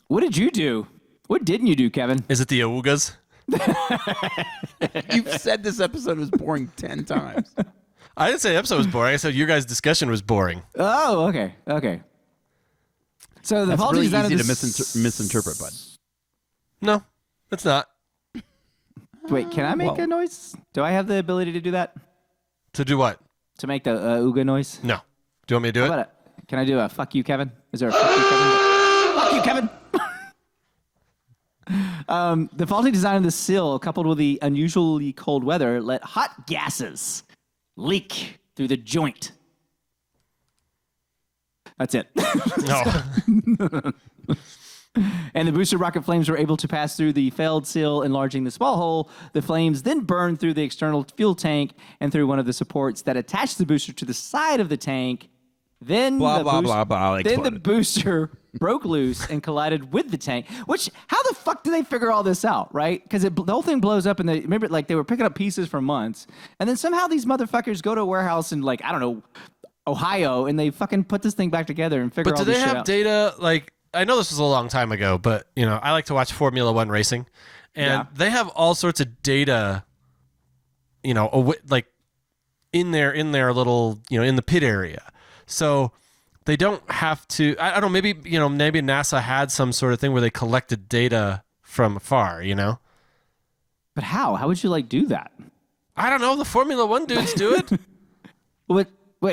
What did you do? What didn't you do, Kevin? Is it the Augas? You've said this episode was boring 10 times. I didn't say the episode was boring. I said your guys' discussion was boring. Oh, okay. So the That's faulty really design easy of to this... misinterpret, bud. No, it's not. Wait, can I make a noise? Do I have the ability to do that? To do what? To make the ooga noise? No. Do you want me to do How it? about can I do a fuck you, Kevin? Is there a fuck you, Kevin? Fuck you, Kevin! The faulty design of the seal, coupled with the unusually cold weather, let hot gases leak through the joint. That's it. No. And the booster rocket flames were able to pass through the failed seal, enlarging the small hole. The flames then burned through the external fuel tank and through one of the supports that attached the booster to the side of the tank. Then Blah, the blah, blah, blah, like Then the exploded. booster broke loose and collided with the tank. Which, how the fuck do they figure all this out, right? Because the whole thing blows up, and remember, like they were picking up pieces for months, and then somehow these motherfuckers go to a warehouse in like I don't know, Ohio, and they fucking put this thing back together and figure But all do this they shit have out. data? Like, I know this was a long time ago, but you know, I like to watch Formula One racing, and Yeah. they have all sorts of data. You know, like in their little, you know, in the pit area, so they don't have to. I don't know. Maybe maybe NASA had some sort of thing where they collected data from afar. You know, But how? How would you like do that? I don't know. The Formula One dudes do it. Wait,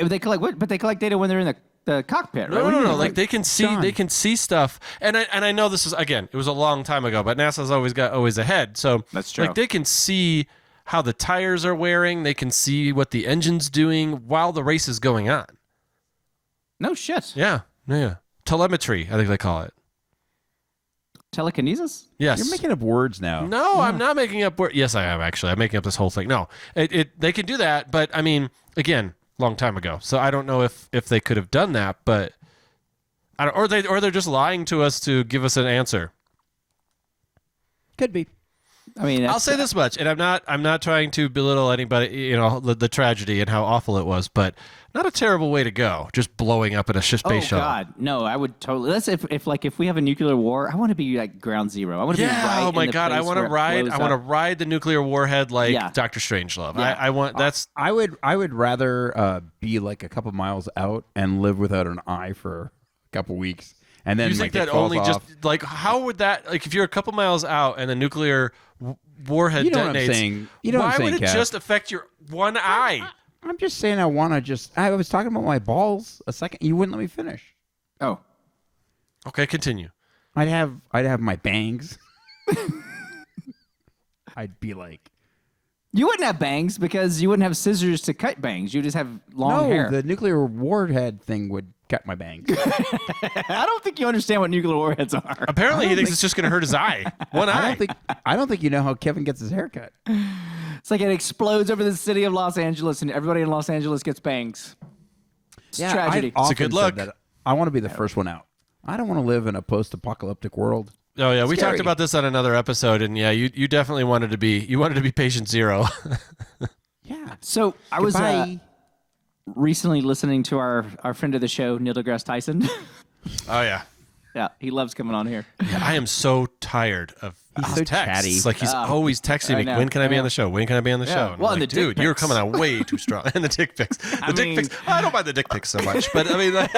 they collect what? But they collect data when they're in the cockpit, right? No, What do no, you no. mean? Like they can see, John. they can see stuff, and I know this is again, it was a long time ago, but NASA's always ahead. So That's true. Like they can see how the tires are wearing, they can see what the engine's doing while the race is going on. No shit. Yeah. Telemetry, I think they call it. Telekinesis? Yes. You're making up words now. No, I'm not making up words. Yes, I am actually. I'm making up this whole thing. No, they can do that, but I mean, again, long time ago. So I don't know if they could have done that, but I don't, or they're just lying to us to give us an answer. Could be. I mean, I'll say this much, and I'm not trying to belittle anybody, you know, the tragedy and how awful it was, but not a terrible way to go, just blowing up at a space Oh shuttle. God, no! I would totally. That's if we have a nuclear war, I want to be like ground zero. I want to be Yeah. right. Oh my in the God. I place want to where it ride. blows I want to up. ride the nuclear warhead like Yeah. Dr. Strangelove. Yeah. I want. That's. I would rather be like a couple miles out and live without an eye for a couple weeks, and then You like think it that falls only off. just like how would that like if you're a couple miles out and the nuclear warhead You know what I'm detonates? saying. You know what why I'm saying, would it Kev. just affect your one eye? I'm just saying I want to just. I was talking about my balls a second. You wouldn't let me finish. Oh, Okay, continue. I'd have my bangs. I'd be like, you wouldn't have bangs because you wouldn't have scissors to cut bangs. You just have long no, hair. the nuclear warhead thing would cut my bangs. I don't think you understand what nuclear warheads are. Apparently, he thinks it's just going to hurt his eye. One eye. I don't think you know how Kevin gets his hair cut. It's like it explodes over the city of Los Angeles, and everybody in Los Angeles gets bangs. It's a tragedy. I've It's a good often said look. that I want to be the first one out. I don't want to live in a post-apocalyptic world. Oh yeah, we Scary. talked about this on another episode, and yeah, you definitely wanted to be patient zero. Yeah. So I was Goodbye. recently listening to our friend of the show, Neil deGrasse Tyson. Oh yeah. Yeah, he loves coming on here. Yeah, I am so tired of He's his so texts. chatty. Like he's always texting I me, know, when can I be I on know. the show? When can I be on the Yeah. show? And Well, I'm and like, the dick dude, you're pics. coming on way too strong. And the dick pics. The dick mean- pics. I don't mind the dick pics so much, but I mean, like,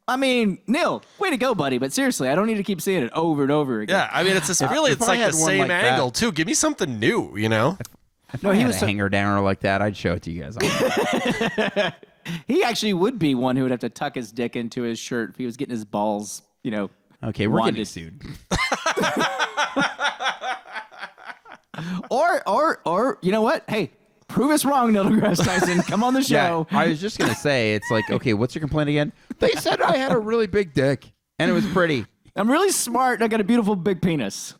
I mean, Neil, way to go, buddy. But seriously, I don't need to keep seeing it over and over again. yeah, I mean, it's really if it's I like the had one same like that- angle too. Give me something new, you know? If No, I he had was a so- hanger downer like that, I'd show it to you guys. He actually would be one who would have to tuck his dick into his shirt if he was getting his balls, you know. Okay, we're getting Wanted. sued. Or you know what? Hey, prove us wrong, Neil deGrasse Tyson. Come on the show. I was just gonna say, it's like, okay, what's your complaint again? They said I had a really big dick and it was pretty. I'm really smart and I got a beautiful big penis.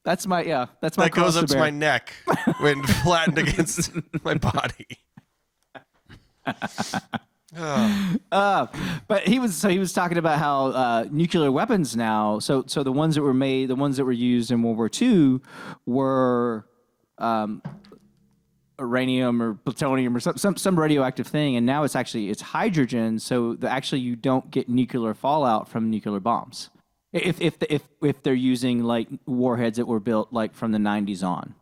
That's my that's my That goes cross up to bear. my neck when flattened against my body. But he was talking about how nuclear weapons now. So the ones that were made, the ones that were used in World War II, were uranium or plutonium or some radioactive thing, and now it's hydrogen. So actually you don't get nuclear fallout from nuclear bombs if they're using like warheads that were built like from the 90s on.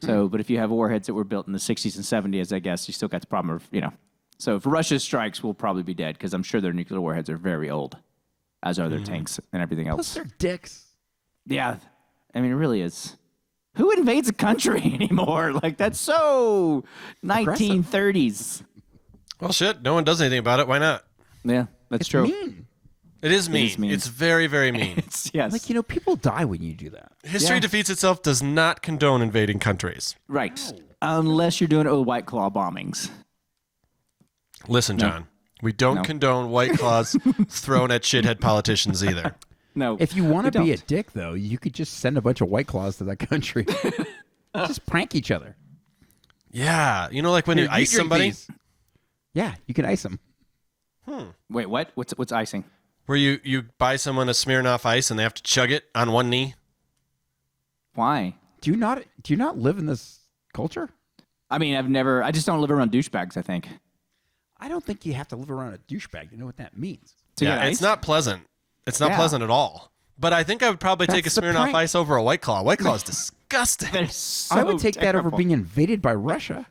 So, but if you have warheads that were built in the 60s and 70s, I guess you still got the problem of, you know. So if Russia strikes, we'll probably be dead because I'm sure their nuclear warheads are very old, as are their tanks and everything Plus, else. they're dicks. Yeah, I mean, it really is. Who invades a country anymore? Like, that's so 1930s. Well, shit, no one does anything about it. Why not? Yeah, that's true. Mean. It is mean. mean. It's very, very mean. It's, yes. Like, people die when you do that. History Yeah. defeats itself does not condone invading countries. right. Unless you're doing it with White Claw bombings. Listen, John, we don't No. condone white claws thrown at shithead politicians either. No. If you want we to be a don't. dick, though, you could just send a bunch of white claws to that country. Just prank each other. Yeah, you know, like when Here, you ice drink somebody. these. Yeah, you can ice them. Wait, what? What's icing? Where you buy someone a Smirnoff Ice and they have to chug it on one knee. Why? Do you not live in this culture? I mean, I just don't live around douchebags, I think. I don't think you have to live around a douchebag to know what that means. To Yeah, get it's iced? not pleasant. It's not Yeah. pleasant at all. But I think I would probably take a That's the Smirnoff prank. Ice over a White Claw. White Claw is disgusting. They're so I would take that over terrible. being invaded by Russia.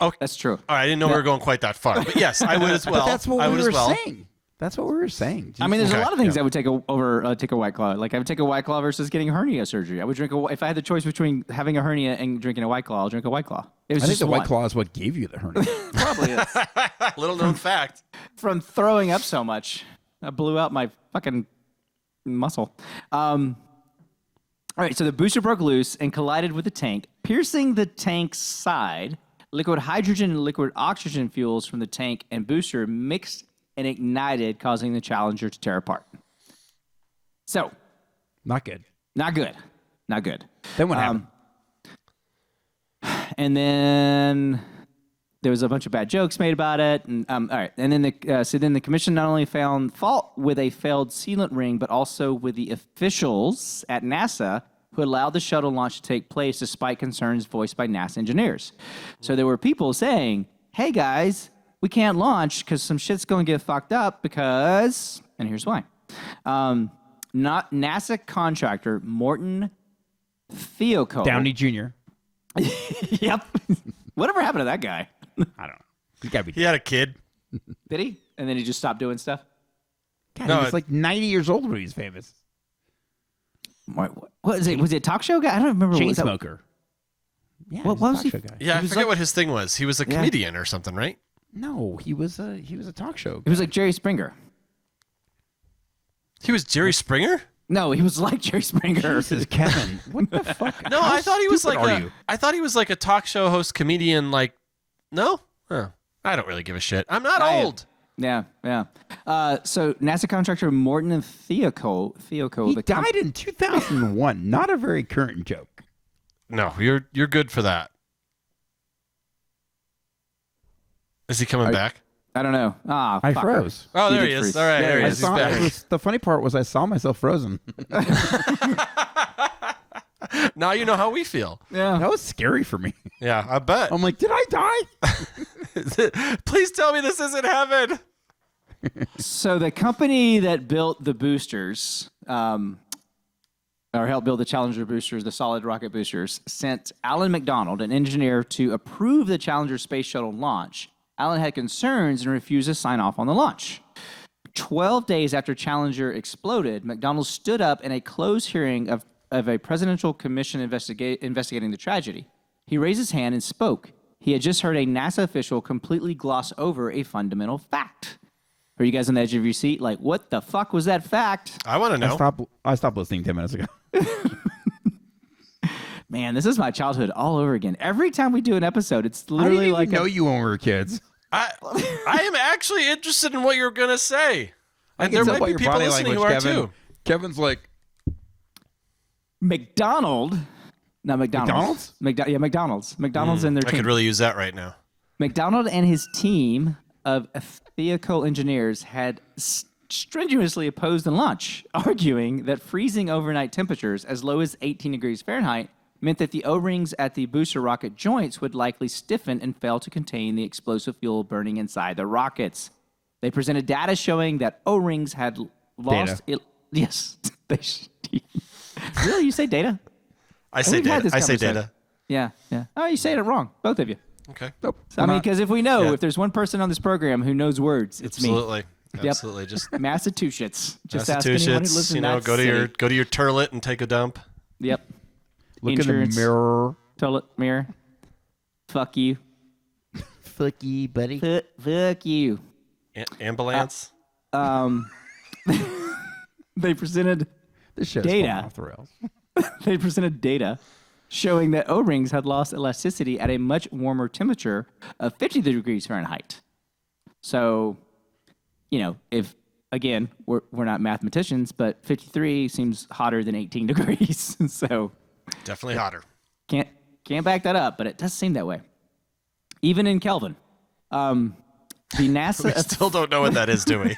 Okay. That's true. All right, I didn't know we were going quite that far. But yes, I would as well. But that's what I we would were as well. saying. That's what we were saying. I mean, there's Okay. a lot of things I would take take a White Claw. Like I would take a White Claw versus getting hernia surgery. I would drink if I had the choice between having a hernia and drinking a White Claw, I'll drink a White Claw. It was I think just the White one. Claw is what gave you the hernia. Probably is. Little known fact. From throwing up so much, I blew out my fucking muscle. All right, so the booster broke loose and collided with the tank, piercing the tank's side. Liquid hydrogen and liquid oxygen fuels from the tank and booster mixed and ignited, causing the Challenger to tear apart. So, Not good. not good. Not good. Then what happened? And then there was a bunch of bad jokes made about it. And all right, and then the commission not only found fault with a failed sealant ring, but also with the officials at NASA who allowed the shuttle launch to take place despite concerns voiced by NASA engineers. So there were people saying, "Hey guys, we can't launch because some shit's going to get fucked up because," and here's why. Not NASA contractor Morton Theoco. Downey Jr. Yep. Whatever happened to that guy? I don't know. You gotta be. He had a kid. Did he? And then he just stopped doing stuff? God, No, he was like 90 years old when he was famous. What is it? Was it a talk show guy? I don't remember. Chain Was that- smoker. Yeah, What he's a was talk he- show guy. Yeah, I was forget like- what his thing was. He was a comedian or something, right? No, he was a talk show guy. It was like Jerry Springer. He was Jerry Springer? No, he was like Jerry Springer. Jesus, Kevin. What the fuck? No, How I thought he was stupid like are a, you? I thought he was like a talk show host comedian no? Huh. I don't really give a shit. I'm not I am. old. Yeah, yeah. So NASA contractor Morton and Theoco. He died in 2001. Not a very current joke. No, you're good for that. Is he coming back? I don't know. Ah, I fucker. froze. Oh, there did he is. freeze. All right, there he I is. He's saw, back. the funny part was I saw myself frozen. Now you know how we feel. Yeah. That was scary for me. Yeah, I bet. I'm like, did I die? Please tell me this isn't heaven. So the company that built the boosters, or helped build the Challenger boosters, the solid rocket boosters, sent Alan McDonald, an engineer, to approve the Challenger space shuttle launch. Alan had concerns and refused to sign off on the launch. 12 days after Challenger exploded, McDonald stood up in a closed hearing of a presidential commission investigating the tragedy. He raised his hand and spoke. He had just heard a NASA official completely gloss over a fundamental fact. Are you guys on the edge of your seat? Like, what the fuck was that fact? I want to know. I stopped listening 10 minutes ago. Man, this is my childhood all over again. Every time we do an episode, it's I didn't literally even like know you when we were kids. I am actually interested in what you're gonna say, I and can there tell might by be your people body listening who language, are Kevin. too. Kevin's like, McDonald. Not McDonald's. McDonald's? McDonald's and their I team. could really use that right now. McDonald and his team of Theoco engineers had strenuously opposed the launch, arguing that freezing overnight temperatures as low as 18 degrees Fahrenheit meant that the O-rings at the booster rocket joints would likely stiffen and fail to contain the explosive fuel burning inside the rockets. They presented data showing that O-rings had lost... Yes. Really? You say data? I say we've had data. this I say conversation. data. Yeah, yeah. Oh, you say it wrong. Both of you. Okay. nope. I mean, because if we know, Yeah. if there's one person on this program who knows words, it's me. Absolutely. Absolutely. Just Massachusetts. Just ask anyone who lives Massachusetts. in You know, that go to city. your turlet and take a dump. Yep. Look Insurance. in the mirror. Toilet mirror. Fuck you. Fuck you, buddy. Fuck you. Ambulance. They presented This show's Data. falling off the rails. they presented data showing that O-rings had lost elasticity at a much warmer temperature of 50 degrees Fahrenheit. So, you know, if again we're not mathematicians, but 53 seems hotter than 18 degrees. So Definitely hotter. can't back that up, but it does seem that way. Even in Kelvin. The NASA We still don't know what that is, do we?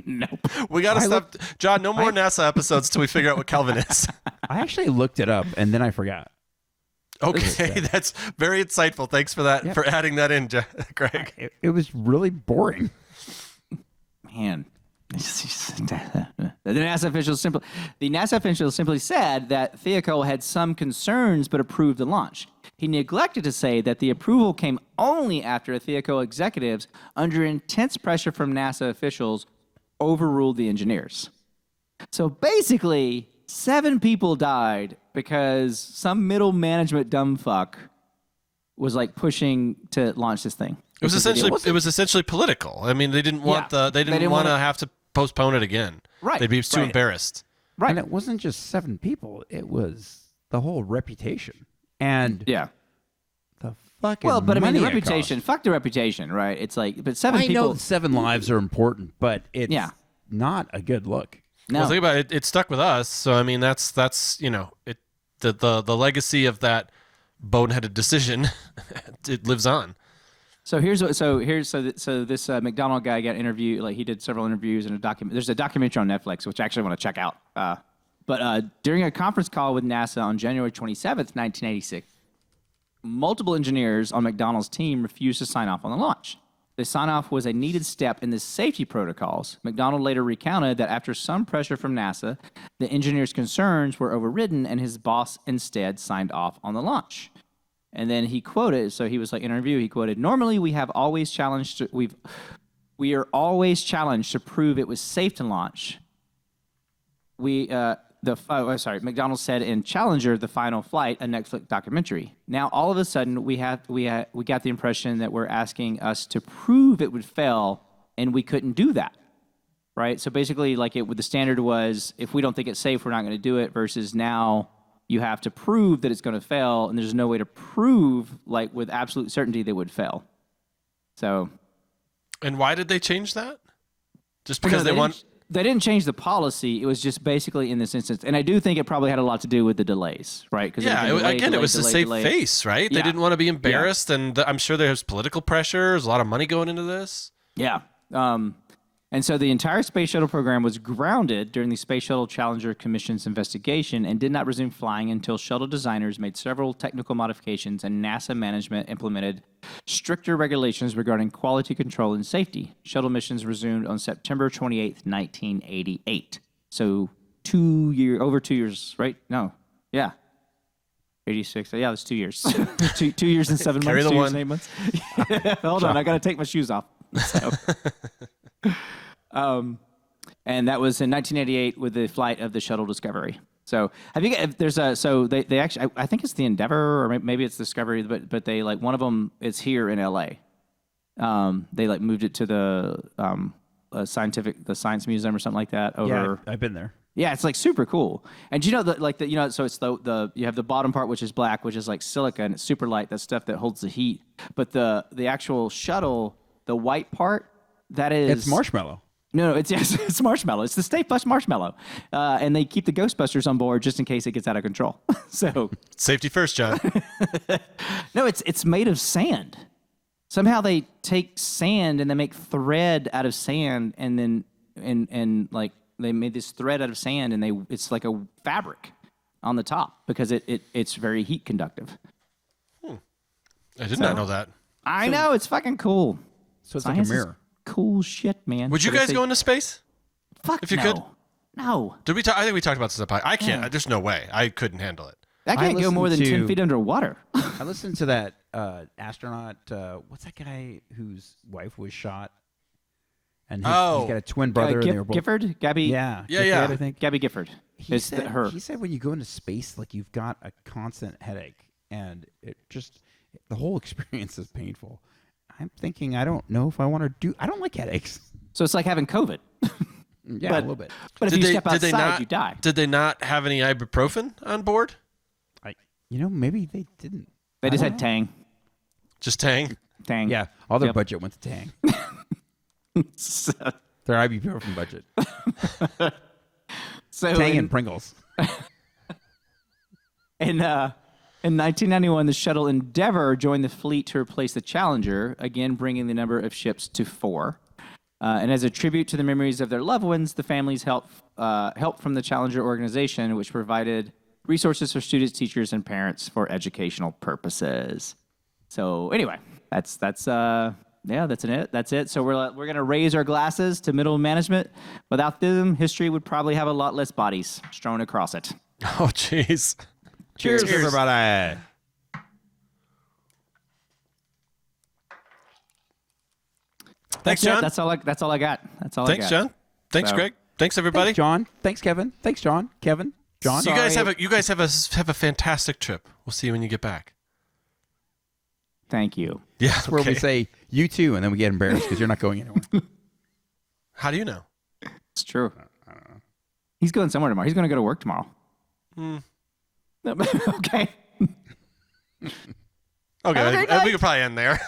nope. We got to stop. John, no more NASA episodes till we figure out what Kelvin is. I actually looked it up and then I forgot. Okay, that's very insightful. Thanks for that, for adding that in, Greg. It was really boring. Man. The NASA official simply said that Thiokol had some concerns but approved the launch. He neglected to say that the approval came only after Thiokol executives, under intense pressure from NASA officials, overruled the engineers. So basically, 7 people died because some middle management dumb fuck was like pushing to launch this thing. It was essentially political. I mean, they didn't want they didn't want to have to postpone it again. Right. They'd be too embarrassed. Right. And it wasn't just 7 people. It was the whole reputation. And Yeah. the fucking Well, but I mean, the money it reputation, cost. fuck the reputation, right? It's like, but 7 I people. know 7 lives are important, but it's Yeah. not a good look. No. Well, think about it. It stuck with us. So I mean, that's the legacy of that boneheaded decision. It lives on. So this McDonald guy got interviewed. Like he did several interviews and there's a documentary on Netflix which I actually want to check out. But during a conference call with NASA on January 27th, 1986, multiple engineers on McDonald's team refused to sign off on the launch. The sign-off was a needed step in the safety protocols. McDonald later recounted that after some pressure from NASA, the engineers' concerns were overridden and his boss instead signed off on the launch. And then he quoted, so he was like interview, he quoted, "Normally we are always challenged to prove it was safe to launch. McDonald said in Challenger, The Final Flight, a Netflix documentary. Now all of a sudden we got the impression that we're asking us to prove it would fail, and we couldn't do that." Right? So basically, like the standard was, if we don't think it's safe, we're not going to do it, versus now you have to prove that it's going to fail, and there's no way to prove, like, with absolute certainty that it would fail. So. And why did they change that? Just because they didn't change the policy. It was just basically in this instance, and I do think it probably had a lot to do with the delays, right? It was to save face, right? Yeah. They didn't want to be embarrassed, and I'm sure there's political pressure. There's a lot of money going into this. Yeah. And so the entire space shuttle program was grounded during the Space Shuttle Challenger Commission's investigation and did not resume flying until shuttle designers made several technical modifications and NASA management implemented stricter regulations regarding quality control and safety. Shuttle missions resumed on September 28th, 1988. So over 2 years, right? No. Yeah. 86. Yeah, that's 2 years. 2 years and 7 months. Carry the 2 years one. and 8 months. Hold on, I got to take my shoes off. So. And that was in 1988 with the flight of the shuttle Discovery. So they actually, I think it's the Endeavour or maybe it's Discovery, but they like one of them is here in LA. They like moved it to the Science Museum or something like that over. Yeah, I've been there. Yeah, it's like super cool. And you know so it's the you have the bottom part which is black, which is like silica and it's super light. That's stuff that holds the heat. But the actual shuttle, the white part, that is It's marshmallow. No, it's marshmallow. It's the Stay Puft marshmallow, and they keep the Ghostbusters on board just in case it gets out of control. So Safety first, John. no, it's made of sand. Somehow they take sand and they make thread out of sand, and then and like they made this thread out of sand, and it's like a fabric on the top because it's very heat conductive. I did not know that. I know, it's fucking cool. So it's Science like a is mirror. cool shit, man. Would you But if guys go into space? Fuck if you no. could? No. Did we? I think we talked about this on the podcast. I can't. There's no way. I couldn't handle it. I can't go listened more than 10 to- feet underwater. I listened to that astronaut. What's that guy whose wife was shot? And he's got a twin brother. and they were both, Gifford? Gabby? Yeah. Yeah, Gifford, yeah. I think. Gabby Gifford. He It's said, her. he said when you go into space, like you've got a constant headache, and the whole experience is painful. I'm thinking, I don't know if I want to do. I don't like headaches. So it's like having COVID. Yeah, a little bit. But if you step outside, you die. Did they not have any ibuprofen on board? Maybe they didn't. They just I had don't Tang. Just Tang. Tang. Yeah, all their Yep. budget went to Tang. So, Their ibuprofen budget. so Tang in, and Pringles. in In 1991, the shuttle Endeavour joined the fleet to replace the Challenger, again bringing the number of ships to 4. And as a tribute to the memories of their loved ones, the families help from the Challenger organization, which provided resources for students, teachers, and parents for educational purposes. So anyway, that's it. That's it. So we're gonna raise our glasses to middle management. Without them, history would probably have a lot less bodies strewn across it. Oh, jeez. Cheers, everybody. Thanks, That's it. John. That's all I got. Thanks, John. Thanks, So- Greg. Thanks, everybody. Thanks, John. Thanks, Kevin. Thanks, John. Kevin. John. You guys have a fantastic trip. We'll see you when you get back. Thank you. Yeah. That's where we say you too, and then we get embarrassed because you're not going anywhere. How do you know? It's true. He's going somewhere tomorrow. He's going to go to work tomorrow. Okay. Okay, Have a great we could probably end there.